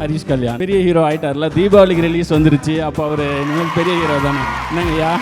ஹரிஷ் கல்யாண் பெரிய ஹீரோ ஆகிட்டார்ல, தீபாவளிக்கு ரிலீஸ் வந்துருச்சு. அப்போ அவர் இனிமேல் பெரிய ஹீரோ தானே, என்னங்கய்யா?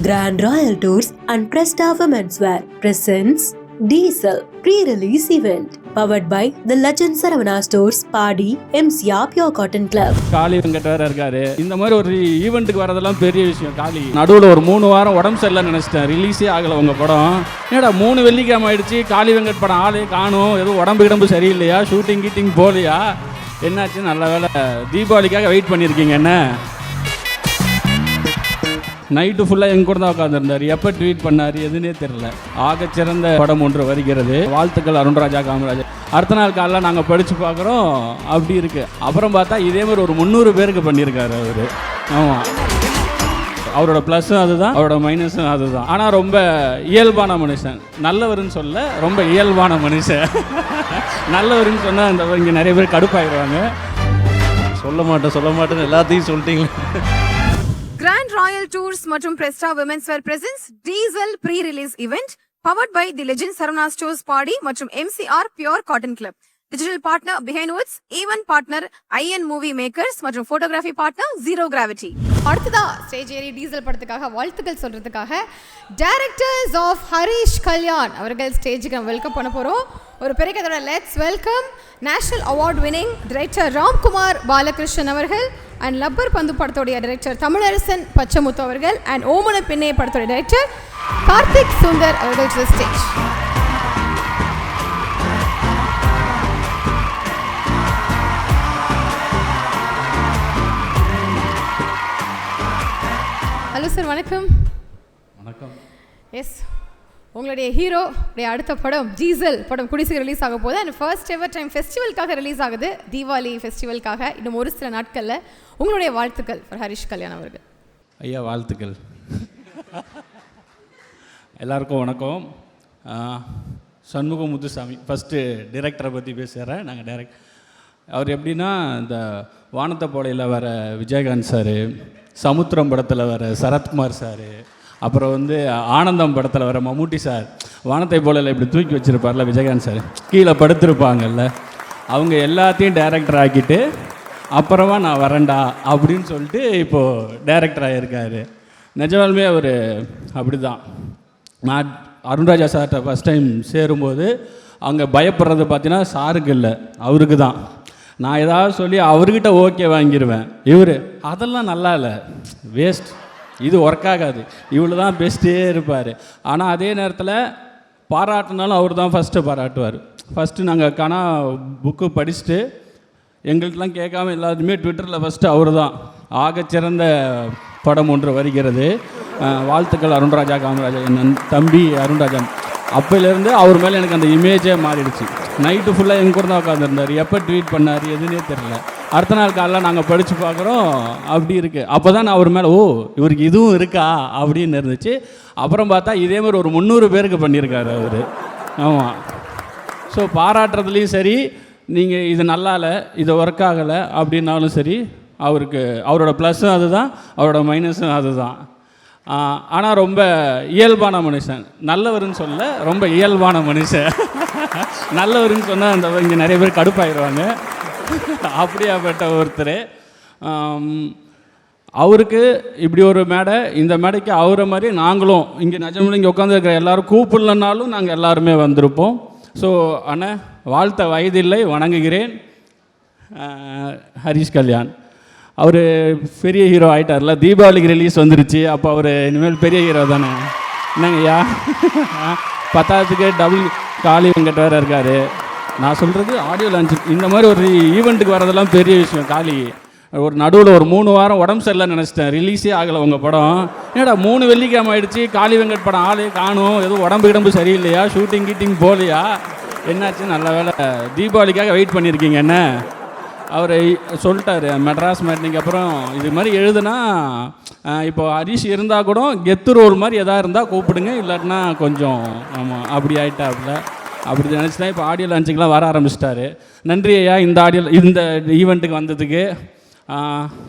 Grand Royal Tours and Presta Women's Wear presents Diesel pre-release event powered by the Legend Saravana Stores, Padi, MCR Pure Cotton Club. காளி வெங்கட் வேற இருக்காரு. இந்த மாதிரி ஒரு ஈவெண்ட்டுக்கு வரதெல்லாம் பெரிய விஷயம். காளி நடுவில் ஒரு 3 வாரம் உடம்பு சரியில்லைன்னு நினச்சிட்டேன், ரிலீஸே ஆகலை உங்கள் படம். ஏடா 3 வெள்ளிக்கிழமை ஆயிடுச்சு, காளி வெங்கட் படம் ஆளே காணும், எதுவும் உடம்பு சரியில்லையா, ஷூட்டிங் கீட்டிங் போகலையா, என்னாச்சு? நல்ல வேலை தீபாவளிக்காக வெயிட் பண்ணியிருக்கீங்க. என்ன நைட்டு ஃபுல்லாக எங்க கூட தான் உட்காந்துருந்தார். எப்போ ட்வீட் பண்ணார் எதுனே தெரில. ஆகச்சிறந்த படம் ஒன்று வருகிறது, வாழ்த்துக்கள் அருண்ராஜா காமராஜர். அடுத்த நாள் காலைல நாங்கள் படித்து பார்க்குறோம், அப்படி இருக்குது. அப்புறம் பார்த்தா இதே மாதிரி ஒரு 300 பேருக்கு பண்ணியிருக்காரு அவர். ஆமாம், அவரோட ப்ளஸ்ஸும் அதுதான், அவரோட மைனஸும் அதுதான். ஆனால் ரொம்ப இயல்பான மனுஷன், நல்லவருன்னு சொல்ல, ரொம்ப இயல்பான மனுஷன். நல்லவருன்னு சொன்னால் அந்த இங்கே நிறைய பேர் கடுப்பாயிடுவாங்க. சொல்ல மாட்டேன்னு எல்லாத்தையும் சொல்லிட்டீங்களே. Grand Royal Tours மற்றும் Presta Women's Wear presents Diesel pre-release event powered by the Legend Saravana Stores, Padi மற்றும் MCR Pure Cotton Club. Digital partner Behind Woods, event partner IN Movie Makers மற்றும் photography partner Zero Gravity. அடுத்ததா stage ஏறி diesel படத்துக்காக வாழ்த்துக்கள் சொல்றதுக்காக directors of Harish Kalyan அவர்கள் ஸ்டேஜுக்கு நம்ம வெல்கம் பண்ண போறோம். ஒரு பெரிய கதோட let's welcome national award winning director Ramkumar Balakrishnan அவர்கள் அண்ட் லப்பர் பந்து படத்தோடைய டைரக்டர் தமிழரசன் பச்சமுத்து அவர்கள் அண்ட் ஓமன பின்னே படத்தோடைய டைரக்டர் கார்த்திக் சுந்தர் அவர்கள் ஸ்டேஜ். ஹலோ சார், வணக்கம். வணக்கம். எஸ், உங்களுடைய ஹீரோ அடுத்த படம் டீசல் படம் குடிசை ரிலீஸ் ஆக போகுது அண்ட் ஃபர்ஸ்ட் எவர் டைம் ஃபெஸ்டிவலுக்காக ரிலீஸ் ஆகுது, தீபாவளி ஃபெஸ்டிவலுக்காக. இன்னும் ஒரு சில நாட்களில் உங்களுடைய வாழ்த்துக்கள் ஃபார் ஹரிஷ் கல்யாண் அவர்கள். ஐயா வாழ்த்துக்கள். எல்லாருக்கும் வணக்கம். சண்முக முத்துசாமி ஃபஸ்ட்டு டைரக்டரை பற்றி பேசுகிறேன். நாங்கள் டைரக்ட் அவர் எப்படின்னா, இந்த வானத்தை போலையில் வர விஜயகாந்த் சார், சமுத்திரம் படத்தில் வர சரத்குமார் சார், அப்புறம் வந்து ஆனந்தம் படத்தில் வர மம்முட்டி சார், வானத்தை போலையில் இப்படி தூக்கி வச்சுருப்பார்ல விஜயகாந்த் சார், கீழே படுத்துருப்பாங்கல்ல, அவங்க எல்லாத்தையும் டைரக்டர் ஆக்கிட்டு அப்புறமா நான் வரேன்டா அப்படின்னு சொல்லிட்டு இப்போது டைரக்டர் ஆகியிருக்காரு. நிஜமாலுமே அவர் அப்படி தான். நான் அருண்ராஜா சார்கிட்ட ஃபஸ்ட் டைம் சேரும்போது அங்கே பயப்படுறது பார்த்தீங்கன்னா சாருக்கு இல்லை, அவருக்கு தான். நான் ஏதாவது சொல்லி அவர்கிட்ட ஓகே வாங்கிடுவேன். இவர் அதெல்லாம் நல்லா இல்லை, வேஸ்ட், இது ஒர்க் ஆகாது, இவ்வளோ தான் பெஸ்ட்டே இருப்பார். ஆனால் அதே நேரத்தில் பாராட்டினாலும் அவர் தான் ஃபஸ்ட்டு பாராட்டுவார். ஃபஸ்ட்டு நாங்கள் கனா புக்கு படிச்சுட்டு எங்கள்கிட்டலாம் கேட்காம எல்லாத்துமே ட்விட்டரில் ஃபஸ்ட்டு அவர் தான். ஆகச்சிறந்த படம் ஒன்று வருகிறது, வாழ்த்துக்கள் அருண்ராஜா காமராஜா, என் தம்பி அருண்ராஜா. அப்போலேருந்து அவர் மேலே எனக்கு அந்த இமேஜே மாறிடுச்சு. நைட்டு ஃபுல்லாக எங்க கூட தான் உட்காந்துருந்தார். எப்போ ட்வீட் பண்ணார் எதுனே தெரில. அடுத்த நாள் காலைல நாங்கள் படித்து பார்க்குறோம், அப்படி இருக்குது. அப்போ தான் நான் அவர் மேலே இவருக்கு இதுவும் இருக்கா அப்படின்னு இருந்துச்சு. அப்புறம் பார்த்தா இதே மாதிரி ஒரு 300 பேருக்கு பண்ணியிருக்காரு அவர். ஆமாம். ஸோ பாராட்டுறதுலேயும் சரி, நீங்கள் இது நல்லா இல்லை, இது ஒர்க் ஆகலை அப்படின்னாலும் சரி, அவருக்கு அவரோட ப்ளஸ்ஸும் அதுதான், அவரோட மைனஸும் அதுதான். ஆனால் ரொம்ப இயல்பான மனுஷன், நல்லவருன்னு சொல்ல, ரொம்ப இயல்பான மனுஷன். நல்லவருன்னு சொன்னால் அந்த இங்கே நிறைய பேர் கடுப்பாயிடுவாங்க. அப்படியாப்பட்ட ஒருத்தர். அவருக்கு இப்படி ஒரு மேடை, இந்த மேடைக்கு அவரை மாதிரி நாங்களும் இங்கே நிஜமில் இங்கே உட்காந்துருக்கிற எல்லோரும் கூப்பிடலனாலும் நாங்கள் எல்லாருமே வந்திருப்போம். ஸோ அண்ணா வாழ்த்த வயதில்லை, வணங்குகிறேன். ஹரிஷ் கல்யாண் அவர் பெரிய ஹீரோ ஆகிட்டார்ல, தீபாவளிக்கு ரிலீஸ் வந்துருச்சு. அப்போ அவர் இனிமேல் பெரிய ஹீரோ தானே, என்னங்கய்யா? பத்தாவதுக்கு டபுள் காளி வெங்கட் வேறு இருக்கார். நான் சொல்கிறது ஆடியோ லான்ச், இந்த மாதிரி ஒரு ஈவெண்ட்டுக்கு வரதெல்லாம் பெரிய விஷயம். காளி ஒரு நடுவில் ஒரு 3 வாரம் உடம்பு சரியில்லைன்னு நினச்சிட்டேன், ரிலீஸே ஆகலை உங்கள் படம். ஏடா 3 வெள்ளிக்கிழமை ஆயிடுச்சு, காளி வெங்கட் படம் ஆளே காணும், எதுவும் உடம்பு சரியில்லையா, ஷூட்டிங் கீட்டிங் போகலையா, என்னாச்சு? நல்ல வேலை தீபாவளிக்காக வெயிட் பண்ணியிருக்கீங்க. என்ன அவர் சொல்லிட்டாரு மெட்ராஸ் மேட்னிக்கு அப்புறம் இது மாதிரி எழுதுனா, இப்போ ஹரிஷ் இருந்தால் கூட கெத்து ரோல் மாதிரி எதாவது இருந்தால் கூப்பிடுங்க, இல்லாட்டினா கொஞ்சம் ஆமாம் அப்படி ஆகிட்டாப்புல. அப்படி நினச்சி தான் இப்போ ஆடியோ லான்ச்சிங்கெலாம் வர ஆரம்பிச்சிட்டாரு. நன்றி ஐயா, இந்த ஈவெண்ட்டுக்கு வந்ததுக்கு.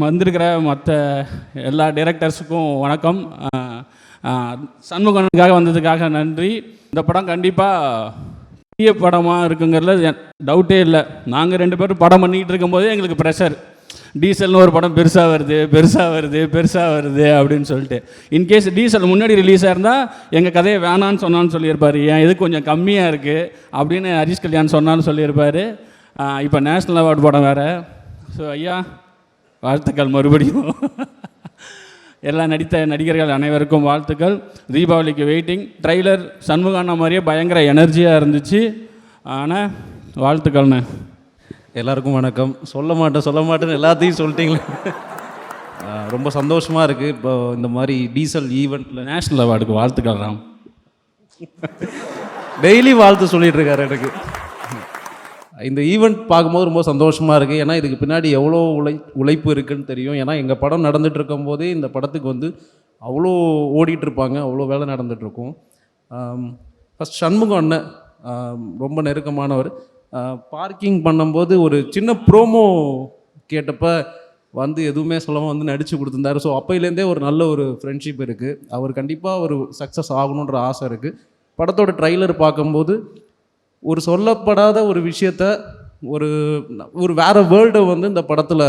வந்திருக்கிற மற்ற எல்லா டைரக்டர்ஸுக்கும் வணக்கம். சண்முகனுக்காக வந்ததுக்காக நன்றி. இந்த படம் கண்டிப்பாக பெரிய படமாக இருக்குங்கிறதுல டவுட்டே இல்லை. நாங்கள் 2 பேரும் படம் பண்ணிக்கிட்டு இருக்கும்போதே எங்களுக்கு ப்ரெஷர், டீசல்னு ஒரு படம் பெருசாக வருது அப்படின்னு சொல்லிட்டு. இன்கேஸ் டீசல் முன்னாடி ரிலீஸ் ஆயிருந்தால் எங்கள் கதையை வேணான்னு சொன்னான்னு சொல்லியிருப்பார். ஏன் இது கொஞ்சம் கம்மியாக இருக்குது அப்படின்னு ஹரிஷ் கல்யாண் சொன்னான்னு சொல்லியிருப்பார். இப்போ நேஷ்னல் அவார்டு படம் வேறு. ஸோ ஐயா வாழ்த்துக்கள் மறுபடியும். எல்லா நடித்த நடிகர்கள் அனைவருக்கும் வாழ்த்துக்கள். தீபாவளிக்கு வெயிட்டிங். ட்ரைலர் சண்முகான மாதிரியே பயங்கர எனர்ஜியாக இருந்துச்சு. ஆனால் வாழ்த்துக்கள்ண்ணே. எல்லாருக்கும் வணக்கம். சொல்ல மாட்டேன்னு எல்லாத்தையும் சொல்லிட்டீங்களே. ரொம்ப சந்தோஷமாக இருக்குது. இப்போ இந்த மாதிரி டீசல் ஈவெண்ட்டில் நேஷ்னல் அவார்டுக்கு வாழ்த்துக்கள் ராம். டெய்லி வாழ்த்து சொல்லிட்டு இருக்காரு எனக்கு. இந்த ஈவெண்ட் பார்க்கும்போது ரொம்ப சந்தோஷமாக இருக்குது. ஏன்னா இதுக்கு பின்னாடி எவ்வளோ உழைப்பு இருக்குதுன்னு தெரியும். ஏன்னா எங்கள் படம் நடந்துகிட்டு இருக்கும்போதே இந்த படத்துக்கு வந்து அவ்வளோ ஓடிட்டுருப்பாங்க, அவ்வளோ வேலை நடந்துகிட்ருக்கும். ஃபஸ்ட் சண்முகம் அண்ணன் ரொம்ப நெருக்கமானவர். பார்க்கிங் பண்ணும்போது ஒரு சின்ன ப்ரோமோ கேட்டப்போ வந்து எதுவுமே சொல்லாமல் வந்து நடித்து கொடுத்துருந்தாரு. ஸோ அப்போலேருந்தே ஒரு நல்ல ஒரு ஃப்ரெண்ட்ஷிப் இருக்குது. அவர் கண்டிப்பாக ஒரு சக்ஸஸ் ஆகணுன்ற ஆசை இருக்குது. படத்தோட ட்ரைலர் பார்க்கும்போது ஒரு சொல்லப்படாத ஒரு விஷயத்த ஒரு வேறு வேர்ல்டை வந்து இந்த படத்தில்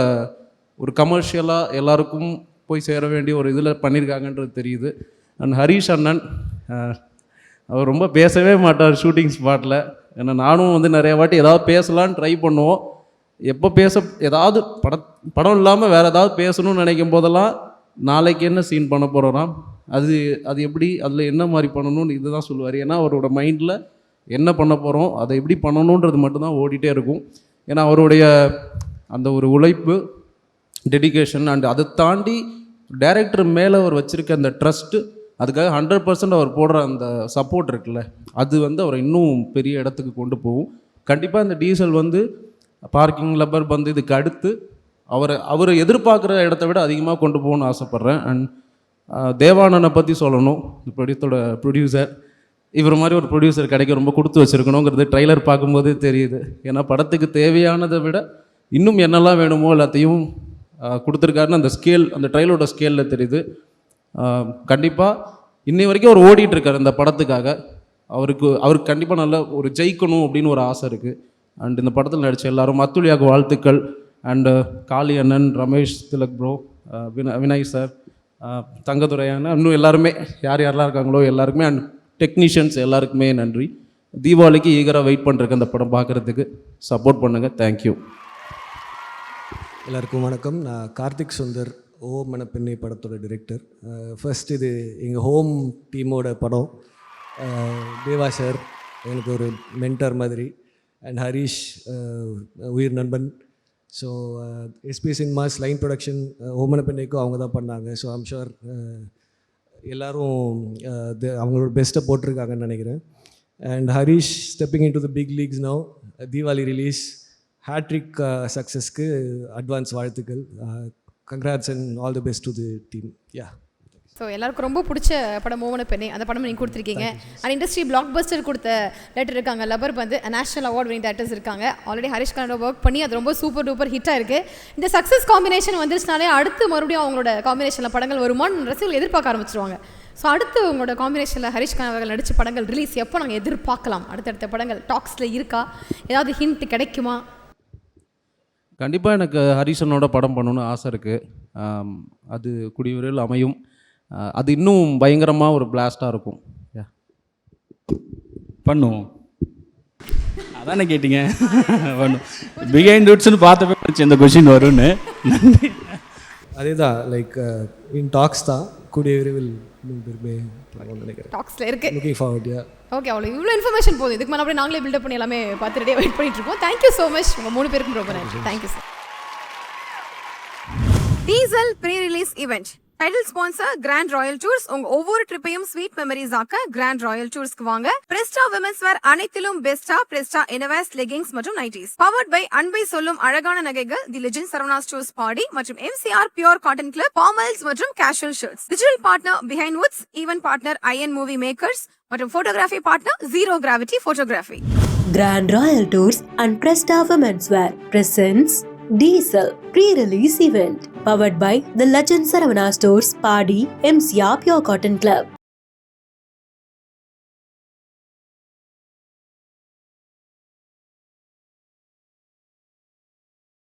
ஒரு கமர்ஷியலாக எல்லாருக்கும் போய் சேர வேண்டிய ஒரு இதில் பண்ணியிருக்காங்கன்றது தெரியுது. அண்ட் ஹரீஷ் அண்ணன் அவர் ரொம்ப பேசவே மாட்டார் ஷூட்டிங் ஸ்பாட்டில். ஏன்னா நானும் வந்து நிறைய வாட்டி ஏதாவது பேசலான்னு ட்ரை பண்ணுவோம். எப்போ ஏதாவது படம் இல்லாமல் வேறு ஏதாவது பேசணும்னு நினைக்கும் போதெல்லாம் நாளைக்கு என்ன சீன் பண்ண போகிறோன்னா அது எப்படி அதில் என்ன மாதிரி பண்ணணும்னு இது தான் சொல்லுவார். ஏன்னா அவரோட மைண்டில் என்ன பண்ண போகிறோம், அதை எப்படி பண்ணணுன்றது மட்டும்தான் ஓடிட்டே இருக்கும். ஏன்னா அவருடைய அந்த ஒரு உழைப்பு, டெடிகேஷன் அண்ட் அதை தாண்டி டைரக்டர் மேலே அவர் வச்சுருக்க அந்த ட்ரஸ்ட்டு, அதுக்காக 100% அவர் போடுற அந்த சப்போர்ட் இருக்குல்ல, அது வந்து அவரை இன்னும் பெரிய இடத்துக்கு கொண்டு போகும். கண்டிப்பாக இந்த டீசல் வந்து பார்க்கிங் லப்பர் வந்து இதுக்கு அடுத்து அவர் எதிர்பார்க்குற இடத்த விட அதிகமாக கொண்டு போகணும்னு ஆசைப்பட்றேன். அண்ட் தேவானனை பற்றி சொல்லணும். இந்த படத்தோட ப்ரொடியூசர், இவர் மாதிரி ஒரு ப்ரொடியூசர் கிடைக்க ரொம்ப கொடுத்து வச்சுருக்கணுங்கிறது ட்ரைலர் பார்க்கும்போதே தெரியுது. ஏன்னா படத்துக்கு தேவையானதை விட இன்னும் என்னெல்லாம் வேணுமோ எல்லாத்தையும் கொடுத்துருக்காருன்னு அந்த ஸ்கேல், அந்த ட்ரைலரோட ஸ்கேலில் தெரியுது. கண்டிப்பாக இன்னை வரைக்கும் அவர் ஓடிட்டுருக்கார் இந்த படத்துக்காக. அவருக்கு கண்டிப்பாக நல்ல ஒரு ஜெயிக்கணும் அப்படின்னு ஒரு ஆசை இருக்குது. அண்ட் இந்த படத்தில் நடித்த எல்லாரும், அத்துலியாவுக்கு வாழ்த்துக்கள். அண்டு காளி அண்ணன், ரமேஷ் திலக் ப்ரோ, வினய் சார், தங்கதுரையான, இன்னும் எல்லாருமே யாரெல்லாம் இருக்காங்களோ எல்லாருக்குமே, அண்ட் டெக்னீஷியன்ஸ் எல்லாருக்குமே நன்றி. தீபாவளிக்கு ஈகராக வெயிட் பண்ணுறதுக்கு அந்த படம் பார்க்குறதுக்கு சப்போர்ட் பண்ணுங்கள். தேங்க்யூ. எல்லாருக்கும் வணக்கம். நான் கார்த்திக் சுந்தர், ஓ மணப்பெண்ணை படத்தோட டிரெக்டர். ஃபர்ஸ்ட் இது எங்கள் ஹோம் டீமோட படம். தேவா சார் எனக்கு ஒரு மென்டர் மாதிரி, அண்ட் ஹரீஷ் உயிர் நண்பன். So SP Cinemas line production ஓ மணப்பெண்ணைக்கும் அவங்க தான் பண்ணாங்க. ஸோ ஐம் ஷுர் எல்லோரும் அவங்களோட பெஸ்ட்டை போட்டிருக்காங்கன்னு நினைக்கிறேன். And Harish stepping in to the big leagues now. Deepavali release hattrick சக்ஸஸ்க்கு அட்வான்ஸ் வாழ்த்துக்கள். Congrats and all the best to the team. Yeah. So எல்லாருக்கும் ரொம்ப பிடிச்ச படம் மோகன பெண்ணே, அந்த படம் நீங்கள் கொடுத்துருக்கீங்க. அண்ட் இண்டஸ்ட்ரி பிளாக் பஸ்டர் கொடுத்த லேட்டர் இருக்காங்க. லப்பர் வந்து நேஷனல் அவார்ட் வினிங் டேரக்டர்ஸ் இருக்காங்க. ஆல்ரெடி ஹரிஷ் கல்யாணோட ஒர்க் பண்ணி அது ரொம்ப சூப்பர் டூப்பர் ஹிட்டாக இருக்குது. இந்த சக்ஸஸ் காம்பினேஷன் வந்துருச்சுனாலே அடுத்து மறுபடியும் அவங்களோட காம்பினேஷனில் படங்கள் வருமானு ரசிகர்கள் எதிர்பார்க்க ஆரம்பிச்சிருவாங்க. ஸோ அடுத்து உங்களோட காம்பினேஷனில் ஹரிஷ் கல்யாண் அவர்கள் நடித்த படங்கள் ரிலீஸ் எப்போ நாங்கள் எதிர்பார்க்கலாம்? அடுத்தடுத்த படங்கள் டாக்ஸில் இருக்கா? ஏதாவது ஹிண்ட் கிடைக்குமா? கண்டிப்பாக எனக்கு ஹரிஷனோட படம் பண்ணணுன்னு ஆசை இருக்குது. அது கூடிய விரைவில் அமையும். அது இன்னும் பயங்கரமாக ஒரு பிளாஸ்டாக இருக்கும். பண்ணுவோம். அதானே கேட்டிங்க. பண்ணும். பிஹைண்ட் ரூட்ஸ்னு பார்த்தப்ப இந்த கொஷின் வரும்னு. அதே தான், லைக் இன் டாக்ஸ் தான். கூடிய விரைவில் நினைக்கிறேன் டாக்ஸில் இருக்குது. Looking forward. யா. ஓகே, அவ்வளோ இவ்வளோ இன்ஃபர்மேஷன் போதும். இதுக்கு மேலே அப்படியே நாங்களே பில்டப் பண்ணி எல்லாமே பார்த்து ரெடியாக வெயிட் பண்ணிட்டு இருக்கோம். Thank you so much. உங்கள் 3 பேருக்கும் ரொம்ப நன்றி. Thank you sir. Diesel pre release event title sponsor Grand Royal Tours. உங்க ஒவ்வொரு ட்ரிப்பையும் ஸ்வீட் மெமரிஸ் ஆக்க கிராண்ட் ராயல் டூர்ஸ்க்கு வாங்க. பிரெஸ்டா விமென்ஸ் வேர் அனைத்திலும் பெஸ்டா பிரெஸ்டா இன்னோவேஸ் லெகிங்ஸ் மற்றும் நைட்டிஸ். பவர்ட் பை அன்பை சொல்லும் அழகான நகைகள் the Legend Saravana Stores Padi மற்றும் MCR pure cotton club, formals மற்றும் casual shirts. Digital partner Behindwoods, event partner IN movie makers மற்றும் photography partner zero gravity photography. Grand Royal Tours and Presta Women's Wear presents Diesel pre-release event powered by the Legend Saravana Stores Padi MCR Pure Cotton Club.